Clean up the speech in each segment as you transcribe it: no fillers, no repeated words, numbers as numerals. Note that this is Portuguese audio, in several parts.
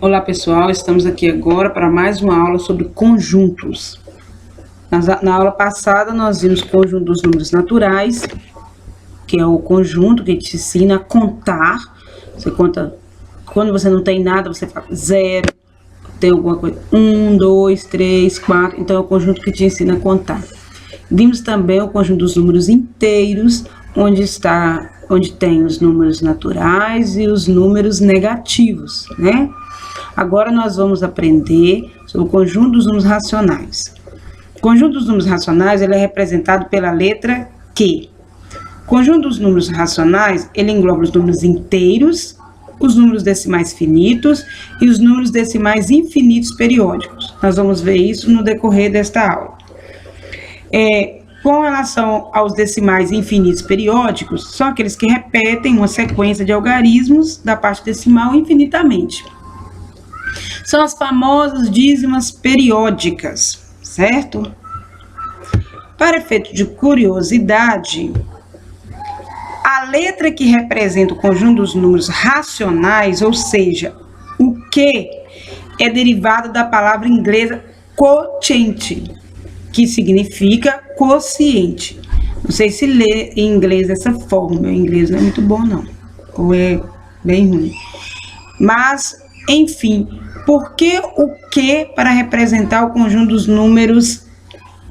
Olá pessoal, estamos aqui agora para mais uma aula sobre conjuntos. Na aula passada nós vimos o conjunto dos números naturais, que é o conjunto que te ensina a contar. Você conta, quando você não tem nada, você fala 0, tem alguma coisa, 1, 2, 3, 4, então é o conjunto que te ensina a contar. Vimos também o conjunto dos números inteiros, onde tem os números naturais e os números negativos, né? Agora nós vamos aprender sobre o conjunto dos números racionais. O conjunto dos números racionais, ele é representado pela letra Q. O conjunto dos números racionais, ele engloba os números inteiros, os números decimais finitos e os números decimais infinitos periódicos. Nós vamos ver isso no decorrer desta aula. Com relação aos decimais infinitos periódicos, são aqueles que repetem uma sequência de algarismos da parte decimal infinitamente. São as famosas dízimas periódicas, certo? Para efeito de curiosidade, a letra que representa o conjunto dos números racionais, ou seja, o Q, é derivada da palavra inglesa quotient, que significa quociente. Não sei se lê em inglês dessa forma, meu inglês não é muito bom não, ou é bem ruim. Mas, enfim, por que o Q para representar o conjunto dos números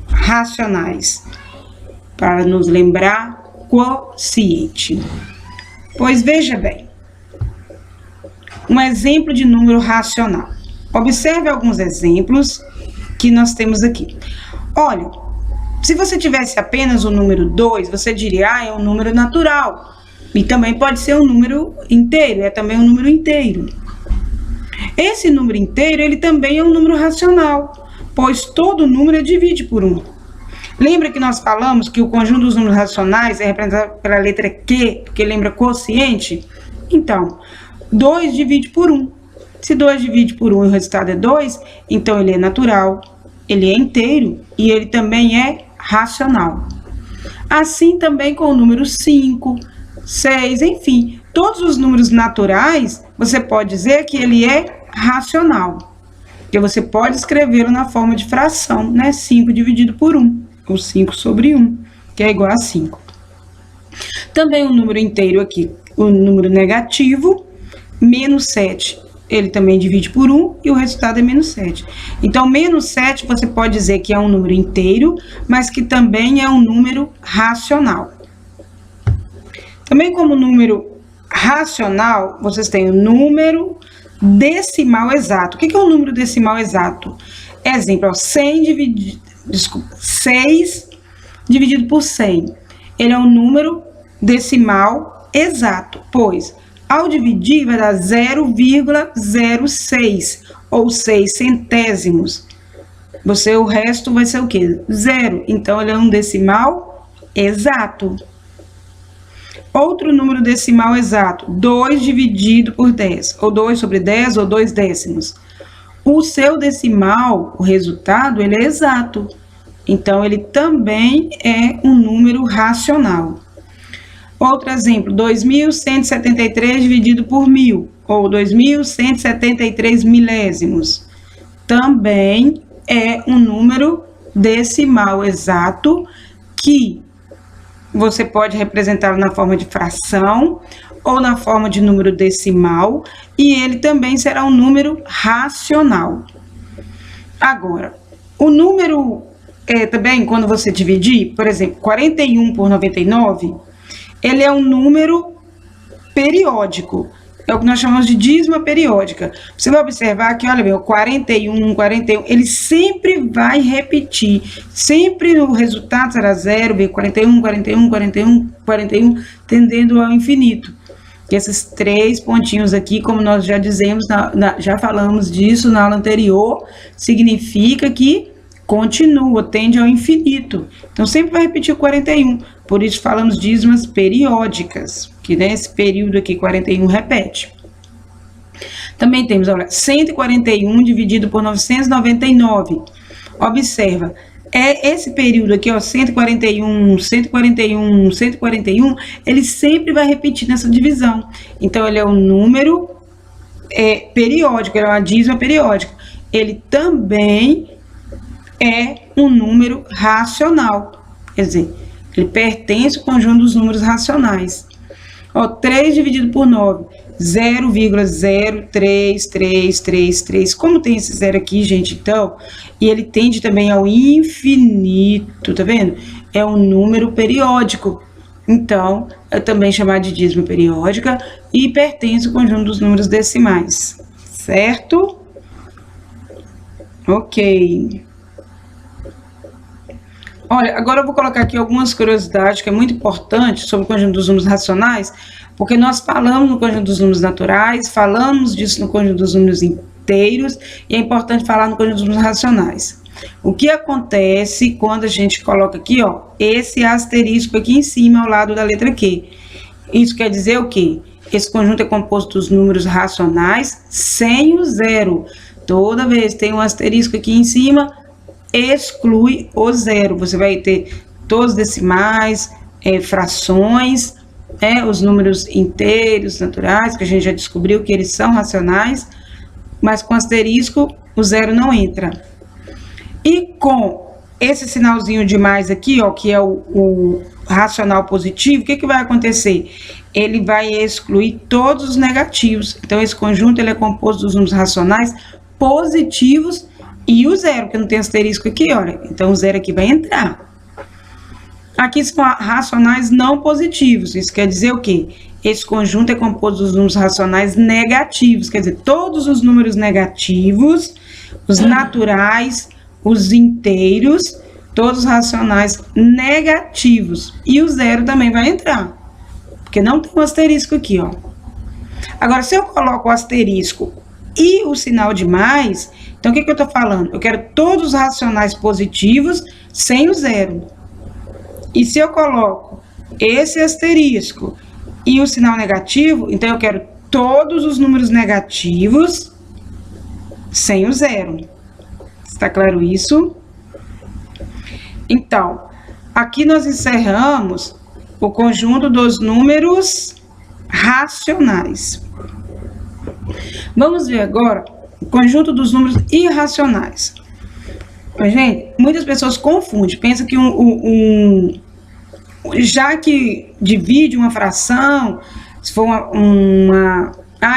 racionais? Para nos lembrar, quociente. Pois veja bem, um exemplo de número racional. Observe alguns exemplos que nós temos aqui. Olha, se você tivesse apenas o número 2, você diria, é um número natural. E também pode ser um número inteiro, é também um número inteiro. Esse número inteiro, ele também é um número racional, pois todo número divide por 1. Lembra que nós falamos que o conjunto dos números racionais é representado pela letra Q, que lembra quociente? Então, 2 divide por 1. Se 2 divide por 1 e o resultado é 2, então ele é natural, ele é inteiro e ele também é racional. Assim também com o número 5, 6, enfim, todos os números naturais, você pode dizer que ele é racional. Porque você pode escrevê-lo na forma de fração, né? 5 dividido por 1, ou 5 sobre 1, que é igual a 5. Também o número inteiro aqui, o número negativo, menos 7. Ele também divide por 1 e o resultado é menos 7. Então, menos 7 você pode dizer que é um número inteiro, mas que também é um número racional. Também como número racional, vocês têm o número decimal exato. O que é um número decimal exato? Exemplo, 6 dividido por 100. Ele é um número decimal exato, pois ao dividir vai dar 0,06 ou 6 centésimos. O resto vai ser o quê? 0. Então, ele é um decimal exato. Outro número decimal exato, 2 dividido por 10, ou 2 sobre 10, ou 2 décimos. O seu decimal, o resultado, ele é exato. Então, ele também é um número racional. Outro exemplo, 2.173 dividido por 1.000, ou 2.173 milésimos. Também é um número decimal exato que você pode representá-lo na forma de fração ou na forma de número decimal, e ele também será um número racional. Agora, o número, também quando você dividir, por exemplo, 41 por 99, ele é um número periódico, é o que nós chamamos de dízima periódica. Você vai observar que, olha bem, o 41, ele sempre vai repetir, sempre o resultado será 0, 41, 41, 41, 41, tendendo ao infinito. E esses 3 pontinhos aqui, como nós já dizemos, já falamos disso na aula anterior, significa que continua, tende ao infinito. Então, sempre vai repetir o 41. Por isso, falamos dízimas periódicas, que nesse período aqui, 41 repete. Também temos, olha, 141 dividido por 999. Observa, esse período aqui, ó, 141, 141, 141, ele sempre vai repetir nessa divisão. Então, ele é um número periódico, ele é uma dízima periódica. Ele também é um número racional, quer dizer, ele pertence ao conjunto dos números racionais. Ó, 3 dividido por 9, 0,03333. Como tem esse zero aqui, gente, então, e ele tende também ao infinito, tá vendo? É um número periódico. Então, é também chamado de dízima periódica e pertence ao conjunto dos números decimais, certo? Ok. Olha, agora eu vou colocar aqui algumas curiosidades que é muito importante sobre o conjunto dos números racionais, porque nós falamos no conjunto dos números naturais, falamos disso no conjunto dos números inteiros, e é importante falar no conjunto dos números racionais. O que acontece quando a gente coloca aqui, ó, esse asterisco aqui em cima, ao lado da letra Q? Isso quer dizer o quê? Esse conjunto é composto dos números racionais sem o zero. Toda vez que tem um asterisco aqui em cima, exclui o zero. Você vai ter todos os decimais, frações, os números inteiros, naturais, que a gente já descobriu que eles são racionais, mas com asterisco o zero não entra. E com esse sinalzinho de mais aqui, ó, que é o racional positivo, o que que vai acontecer? Ele vai excluir todos os negativos. Então, esse conjunto ele é composto dos números racionais positivos e o zero, que não tem asterisco aqui, olha. Então, o zero aqui vai entrar. Aqui são racionais não positivos. Isso quer dizer o quê? Esse conjunto é composto dos números racionais negativos. Quer dizer, todos os números negativos, os naturais, os inteiros, todos os racionais negativos. E o zero também vai entrar. Porque não tem um asterisco aqui, ó. Agora, se eu coloco o asterisco e o sinal de mais, então o que que eu tô falando? Eu quero todos os racionais positivos sem o zero. E se eu coloco esse asterisco e o sinal negativo, então eu quero todos os números negativos sem o zero. Está claro isso? Então, aqui nós encerramos o conjunto dos números racionais. Vamos ver agora o conjunto dos números irracionais. Mas, gente, muitas pessoas confundem, pensam que já que divide uma fração, se for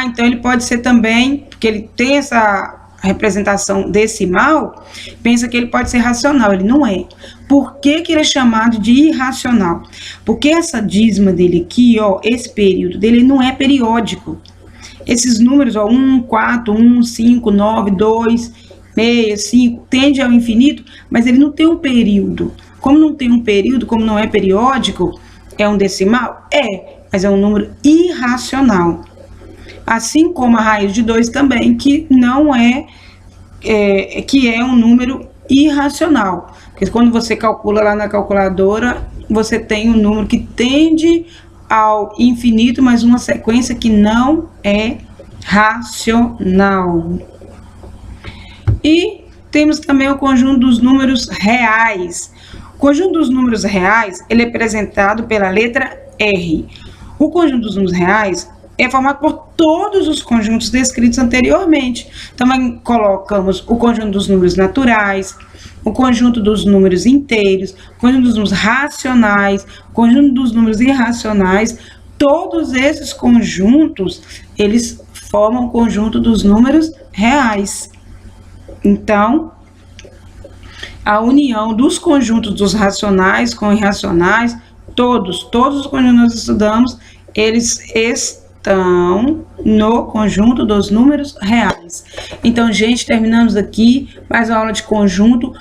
então ele pode ser também, porque ele tem essa representação decimal, pensa que ele pode ser racional, ele não é. Por que que ele é chamado de irracional? Porque essa dízima dele aqui, ó, esse período dele não é periódico. Esses números, ó, 1, 4, 1, 5, 9, 2, 6, 5, tende ao infinito, mas ele não tem um período. Como não tem um período, como não é periódico, é um decimal? É, mas é um número irracional. Assim como a raiz de 2 também, que não que é um número irracional. Porque quando você calcula lá na calculadora, você tem um número que tende ao infinito, mas uma sequência que não é racional. E temos também o conjunto dos números reais. O conjunto dos números reais, ele é representado pela letra R. O conjunto dos números reais é formado por todos os conjuntos descritos anteriormente. Também colocamos o conjunto dos números naturais, o conjunto dos números inteiros, o conjunto dos números racionais, o conjunto dos números irracionais. Todos esses conjuntos, eles formam o conjunto dos números reais. Então, a união dos conjuntos dos racionais com irracionais, todos os conjuntos que nós estudamos, eles estão no conjunto dos números reais. Então, gente, terminamos aqui mais uma aula de conjunto.